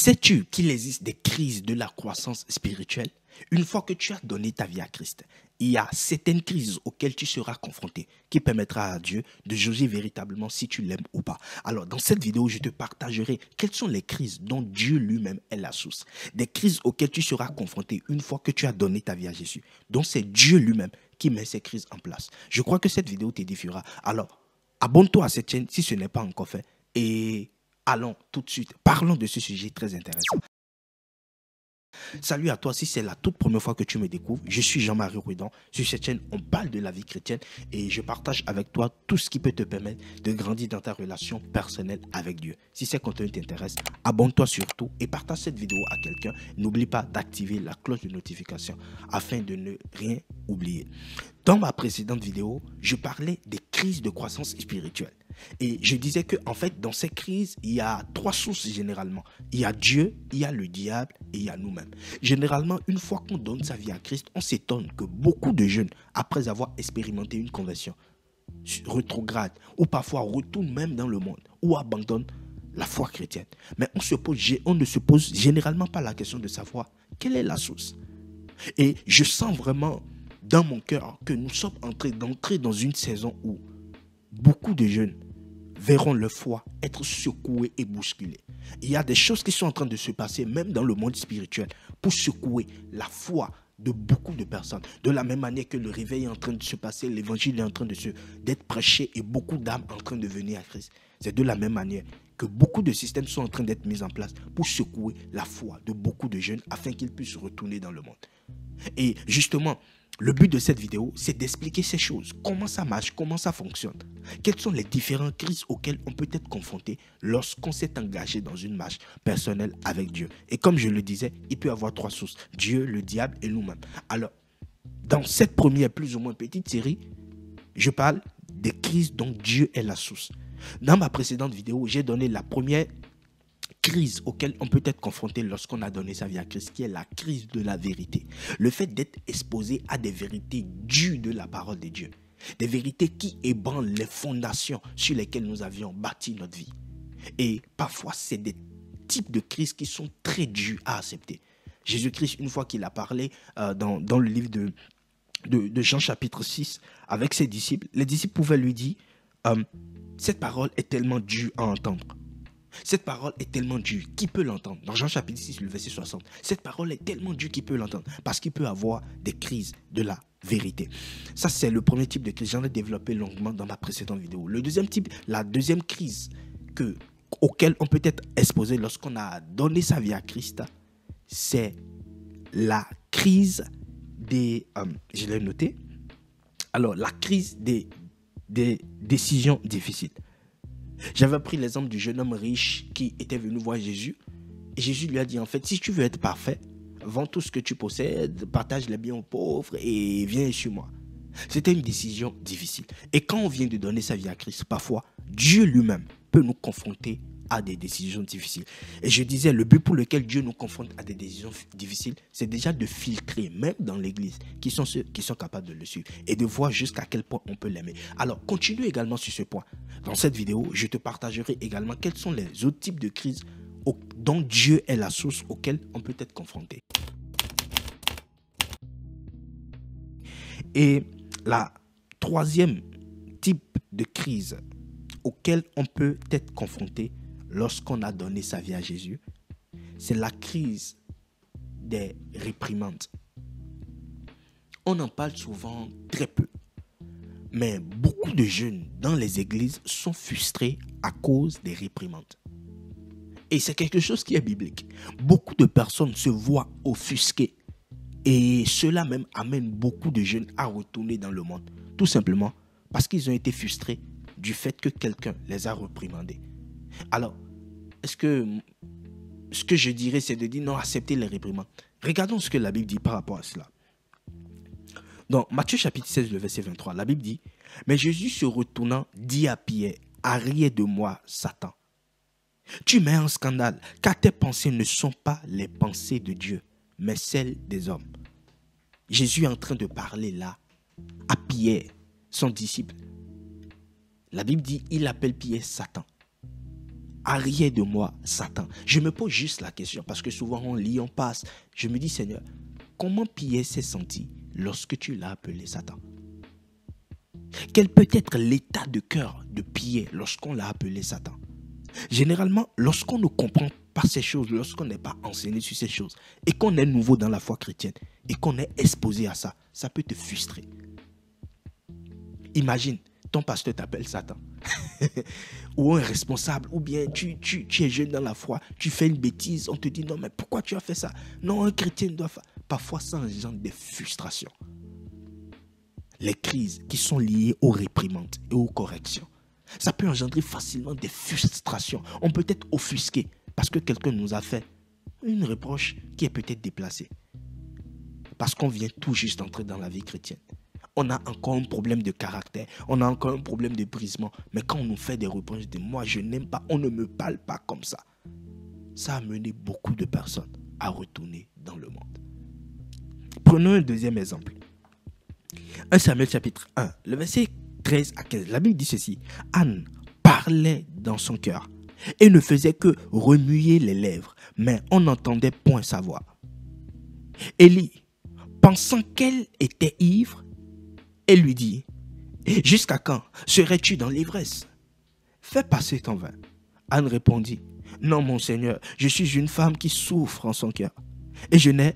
Sais-tu qu'il existe des crises de la croissance spirituelle? Une fois que tu as donné ta vie à Christ, il y a certaines crises auxquelles tu seras confronté qui permettra à Dieu de juger véritablement si tu l'aimes ou pas. Alors, dans cette vidéo, je te partagerai quelles sont les crises dont Dieu lui-même est la source. Des crises auxquelles tu seras confronté une fois que tu as donné ta vie à Jésus. Donc, c'est Dieu lui-même qui met ces crises en place. Je crois que cette vidéo t'édifiera. Alors, abonne-toi à cette chaîne si ce n'est pas encore fait et allons tout de suite, parlons de ce sujet très intéressant. Salut à toi, si c'est la toute première fois que tu me découvres, je suis Jean-Marie Rouidon. Sur cette chaîne, on parle de la vie chrétienne et je partage avec toi tout ce qui peut te permettre de grandir dans ta relation personnelle avec Dieu. Si ce contenu t'intéresse, abonne-toi surtout et partage cette vidéo à quelqu'un. N'oublie pas d'activer la cloche de notification afin de ne rien oublier. Dans ma précédente vidéo, je parlais des crises de croissance spirituelle. Et je disais que en fait, dans ces crises, il y a trois sources généralement. Il y a Dieu, il y a le diable et il y a nous-mêmes. Généralement, une fois qu'on donne sa vie à Christ, on s'étonne que beaucoup de jeunes, après avoir expérimenté une conversion, rétrogradent ou parfois retournent même dans le monde ou abandonnent la foi chrétienne. Mais on ne se pose généralement pas la question de savoir quelle est la source. Et je sens vraiment dans mon cœur que nous sommes en train d'entrer dans une saison où beaucoup de jeunes verront leur foi être secouée et bousculée. Il y a des choses qui sont en train de se passer même dans le monde spirituel pour secouer la foi de beaucoup de personnes. De la même manière que le réveil est en train de se passer, l'évangile est en train d'être prêché et beaucoup d'âmes en train de venir à Christ. C'est de la même manière que beaucoup de systèmes sont en train d'être mis en place pour secouer la foi de beaucoup de jeunes afin qu'ils puissent retourner dans le monde. Et justement, le but de cette vidéo, c'est d'expliquer ces choses. Comment ça marche, comment ça fonctionne. Quelles sont les différentes crises auxquelles on peut être confronté lorsqu'on s'est engagé dans une marche personnelle avec Dieu. Et comme je le disais, il peut y avoir trois sources. Dieu, le diable et nous-mêmes. Alors, dans cette première plus ou moins petite série, je parle des crises dont Dieu est la source. Dans ma précédente vidéo, j'ai donné la première crise auquel on peut être confronté lorsqu'on a donné sa vie à Christ, qui est la crise de la vérité. Le fait d'être exposé à des vérités dues de la parole de Dieu. Des vérités qui ébranlent les fondations sur lesquelles nous avions bâti notre vie. Et parfois, c'est des types de crises qui sont très dures à accepter. Jésus-Christ, une fois qu'il a parlé dans le livre de Jean chapitre 6 avec ses disciples, les disciples pouvaient lui dire cette parole est tellement dure à entendre. Cette parole est tellement dure, qui peut l'entendre? Dans Jean chapitre 6, le verset 60, cette parole est tellement dure qu'il peut l'entendre parce qu'il peut avoir des crises de la vérité. Ça, c'est le premier type de crise. J'en ai développé longuement dans ma précédente vidéo. Le deuxième type, la deuxième crise auquel on peut être exposé lorsqu'on a donné sa vie à Christ, c'est la crise des... je l'ai noté. Alors, la crise des décisions difficiles. J'avais pris l'exemple du jeune homme riche qui était venu voir Jésus. Et Jésus lui a dit, en fait, si tu veux être parfait, vends tout ce que tu possèdes, partage les biens aux pauvres et viens sur moi. C'était une décision difficile. Et quand on vient de donner sa vie à Christ, parfois, Dieu lui-même peut nous confronter à des décisions difficiles. Et je disais, le but pour lequel Dieu nous confronte à des décisions difficiles, c'est déjà de filtrer, même dans l'église, qui sont ceux qui sont capables de le suivre et de voir jusqu'à quel point on peut l'aimer. Alors, continue également sur ce point. Dans cette vidéo, je te partagerai également quels sont les autres types de crises dont Dieu est la source auxquelles on peut être confronté. Et la troisième type de crise auquel on peut être confronté lorsqu'on a donné sa vie à Jésus, c'est la crise des réprimandes. On en parle souvent très peu, mais beaucoup de jeunes dans les églises sont frustrés à cause des réprimandes. Et c'est quelque chose qui est biblique. Beaucoup de personnes se voient offusquées et cela même amène beaucoup de jeunes à retourner dans le monde, tout simplement parce qu'ils ont été frustrés du fait que quelqu'un les a réprimandés. Alors, ce que je dirais, c'est de dire non, acceptez les réprimandes. Regardons ce que la Bible dit par rapport à cela. Dans Matthieu chapitre 16, le verset 23, la Bible dit « Mais Jésus se retournant dit à Pierre, arrière de moi, Satan. Tu mets en scandale, car tes pensées ne sont pas les pensées de Dieu, mais celles des hommes. » Jésus est en train de parler là à Pierre, son disciple. La Bible dit, il appelle Pierre Satan. arrière de moi, Satan. Je me pose juste la question, parce que souvent on lit, on passe. Je me dis, Seigneur, comment Pierre s'est senti lorsque tu l'as appelé Satan? Quel peut être l'état de cœur de Pierre lorsqu'on l'a appelé Satan? Généralement, lorsqu'on ne comprend pas ces choses, lorsqu'on n'est pas enseigné sur ces choses, et qu'on est nouveau dans la foi chrétienne, et qu'on est exposé à ça, ça peut te frustrer. Imagine, ton pasteur t'appelle Satan. Ou un responsable, ou bien tu es jeune dans la foi, tu fais une bêtise, on te dit non mais pourquoi tu as fait ça? Non, un chrétien doit faire. Parfois ça engendre des frustrations. Les crises qui sont liées aux réprimandes et aux corrections, ça peut engendrer facilement des frustrations. On peut être offusqué parce que quelqu'un nous a fait une reproche qui est peut-être déplacée. Parce qu'on vient tout juste d'entrer dans la vie chrétienne. On a encore un problème de caractère, on a encore un problème de brisement. Mais quand on nous fait des reproches de moi, je n'aime pas, on ne me parle pas comme ça. Ça a mené beaucoup de personnes à retourner dans le monde. Prenons un deuxième exemple. 1 Samuel chapitre 1, le verset 13 à 15. La Bible dit ceci. Anne parlait dans son cœur et ne faisait que remuer les lèvres, mais on n'entendait point sa voix. Élie, pensant qu'elle était ivre, elle lui dit, jusqu'à quand serais-tu dans l'ivresse? Fais passer ton vin. Anne répondit, non mon Seigneur, je suis une femme qui souffre en son cœur, et je n'ai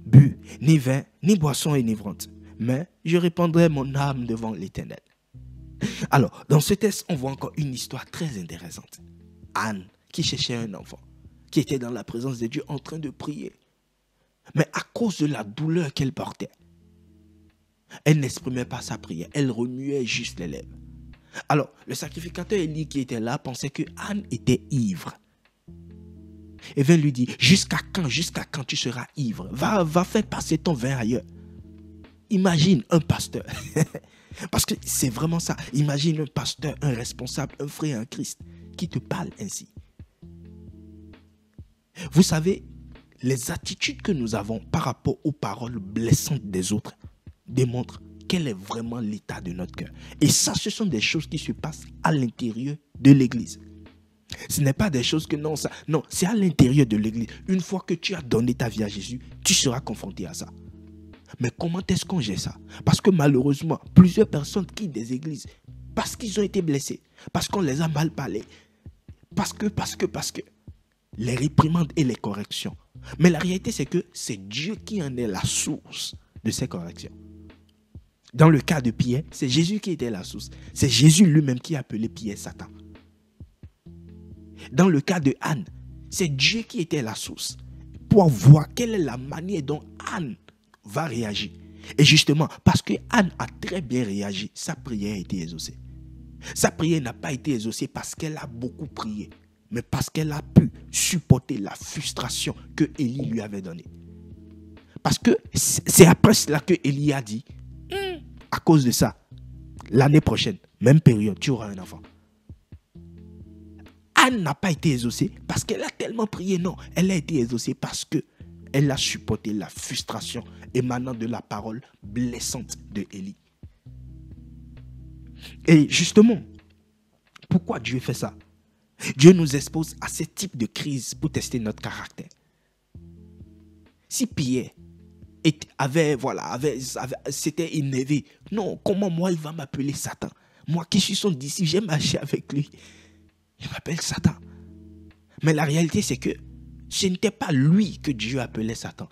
bu ni vin, ni boisson enivrante, mais je répandrai mon âme devant l'Éternel. Alors, dans ce texte, on voit encore une histoire très intéressante. Anne, qui cherchait un enfant, qui était dans la présence de Dieu en train de prier. Mais à cause de la douleur qu'elle portait, elle n'exprimait pas sa prière, elle remuait juste les lèvres. Alors, le sacrificateur Élie qui était là pensait que Anne était ivre. Et vint lui dire, jusqu'à quand tu seras ivre? Va faire passer ton vin ailleurs. Imagine un pasteur. Parce que c'est vraiment ça. Imagine un pasteur, un responsable, un frère en Christ qui te parle ainsi. Vous savez, les attitudes que nous avons par rapport aux paroles blessantes des autres démontrent quel est vraiment l'état de notre cœur. Et ça, ce sont des choses qui se passent à l'intérieur de l'église. Ce n'est pas des choses que non, c'est à l'intérieur de l'église. Une fois que tu as donné ta vie à Jésus, tu seras confronté à ça. Mais comment est-ce qu'on gère ça? Parce que malheureusement, plusieurs personnes quittent des églises parce qu'ils ont été blessés, parce qu'on les a mal parlé, parce que les réprimandes et les corrections. Mais la réalité, c'est que c'est Dieu qui en est la source de ces corrections. Dans le cas de Pierre, c'est Jésus qui était la source. C'est Jésus lui-même qui a appelé Pierre Satan. Dans le cas de Anne, c'est Dieu qui était la source pour voir quelle est la manière dont Anne va réagir. Et justement, parce que Anne a très bien réagi, sa prière a été exaucée. Sa prière n'a pas été exaucée parce qu'elle a beaucoup prié, mais parce qu'elle a pu supporter la frustration que Élie lui avait donnée. Parce que c'est après cela que Élie a dit, à cause de ça, l'année prochaine, même période, tu auras un enfant. Anne n'a pas été exaucée parce qu'elle a tellement prié. Non, elle a été exaucée parce qu'elle a supporté la frustration émanant de la parole blessante de Élie. Et justement, pourquoi Dieu fait ça? Dieu nous expose à ce type de crise pour tester notre caractère. Si Pierre s'était énervé, non, comment moi il va m'appeler Satan? Moi qui suis son disciple, j'ai marché avec lui. Il m'appelle Satan. Mais la réalité, c'est que ce n'était pas lui que Dieu appelait Satan.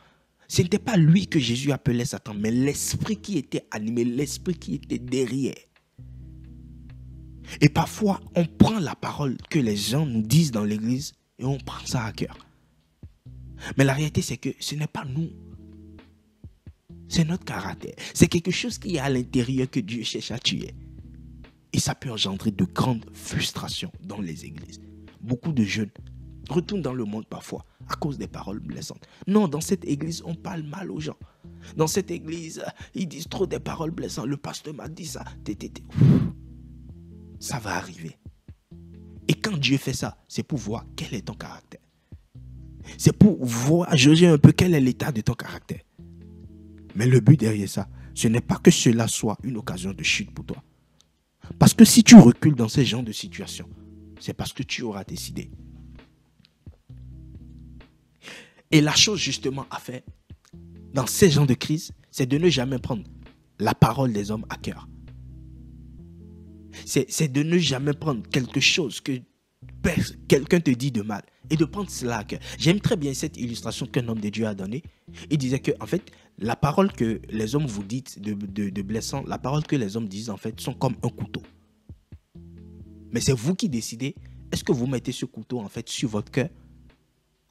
Ce n'était pas lui que Jésus appelait Satan, mais l'esprit qui était animé, l'esprit qui était derrière. Et parfois, on prend la parole que les gens nous disent dans l'église et on prend ça à cœur. Mais la réalité, c'est que ce n'est pas nous. C'est notre caractère. C'est quelque chose qui est à l'intérieur que Dieu cherche à tuer. Et ça peut engendrer de grandes frustrations dans les églises. Beaucoup de jeunes retournent dans le monde parfois à cause des paroles blessantes. Non, dans cette église, on parle mal aux gens. Dans cette église, ils disent trop des paroles blessantes. Le pasteur m'a dit ça. Ça va arriver. Et quand Dieu fait ça, c'est pour voir quel est ton caractère. C'est pour voir, juger un peu quel est l'état de ton caractère. Mais le but derrière ça, ce n'est pas que cela soit une occasion de chute pour toi. Parce que si tu recules dans ce genre de situation, c'est parce que tu auras décidé. Et la chose justement à faire dans ces genres de crise, c'est de ne jamais prendre la parole des hommes à cœur. C'est de ne jamais prendre quelque chose que quelqu'un te dit de mal et de prendre cela à cœur. J'aime très bien cette illustration qu'un homme de Dieu a donnée. Il disait que, en fait, la parole que les hommes vous disent de blessant, la parole que les hommes disent, en fait, sont comme un couteau. Mais c'est vous qui décidez, est-ce que vous mettez ce couteau, en fait, sur votre cœur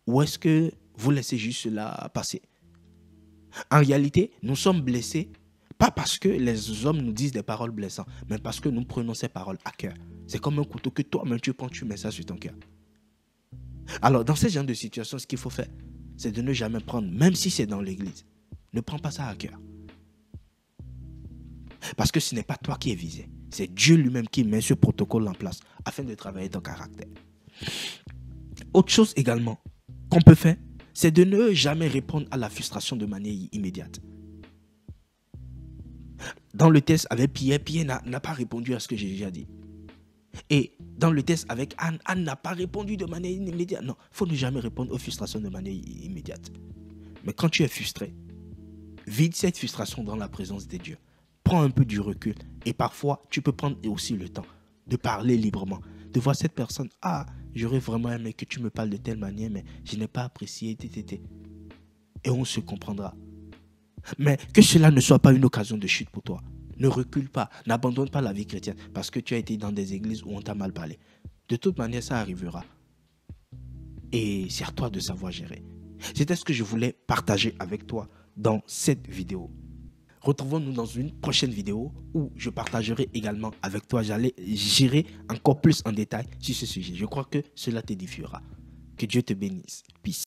ou est-ce que vous laissez juste cela passer? En réalité, nous sommes blessés, pas parce que les hommes nous disent des paroles blessantes, mais parce que nous prenons ces paroles à cœur. C'est comme un couteau que toi-même tu prends, tu mets ça sur ton cœur. Alors, dans ce genre de situation, ce qu'il faut faire, c'est de ne jamais prendre, même si c'est dans l'église, ne prends pas ça à cœur. Parce que ce n'est pas toi qui es visé. C'est Dieu lui-même qui met ce protocole en place afin de travailler ton caractère. Autre chose également qu'on peut faire, c'est de ne jamais répondre à la frustration de manière immédiate. Dans le test avec Pierre, Pierre n'a pas répondu à ce que j'ai déjà dit. Et dans le test avec Anne, Anne n'a pas répondu de manière immédiate. Non, il faut ne jamais répondre aux frustrations de manière immédiate. Mais quand tu es frustré, vide cette frustration dans la présence de Dieu. Prends un peu du recul. Et parfois, tu peux prendre aussi le temps de parler librement. De voir cette personne, ah, j'aurais vraiment aimé que tu me parles de telle manière, mais je n'ai pas apprécié, et on se comprendra. Mais que cela ne soit pas une occasion de chute pour toi. Ne recule pas, n'abandonne pas la vie chrétienne parce que tu as été dans des églises où on t'a mal parlé. De toute manière, ça arrivera. Et c'est à toi de savoir gérer. C'était ce que je voulais partager avec toi dans cette vidéo. Retrouvons-nous dans une prochaine vidéo où je partagerai également avec toi. J'irai encore plus en détail sur ce sujet. Je crois que cela t'édifiera. Que Dieu te bénisse. Peace.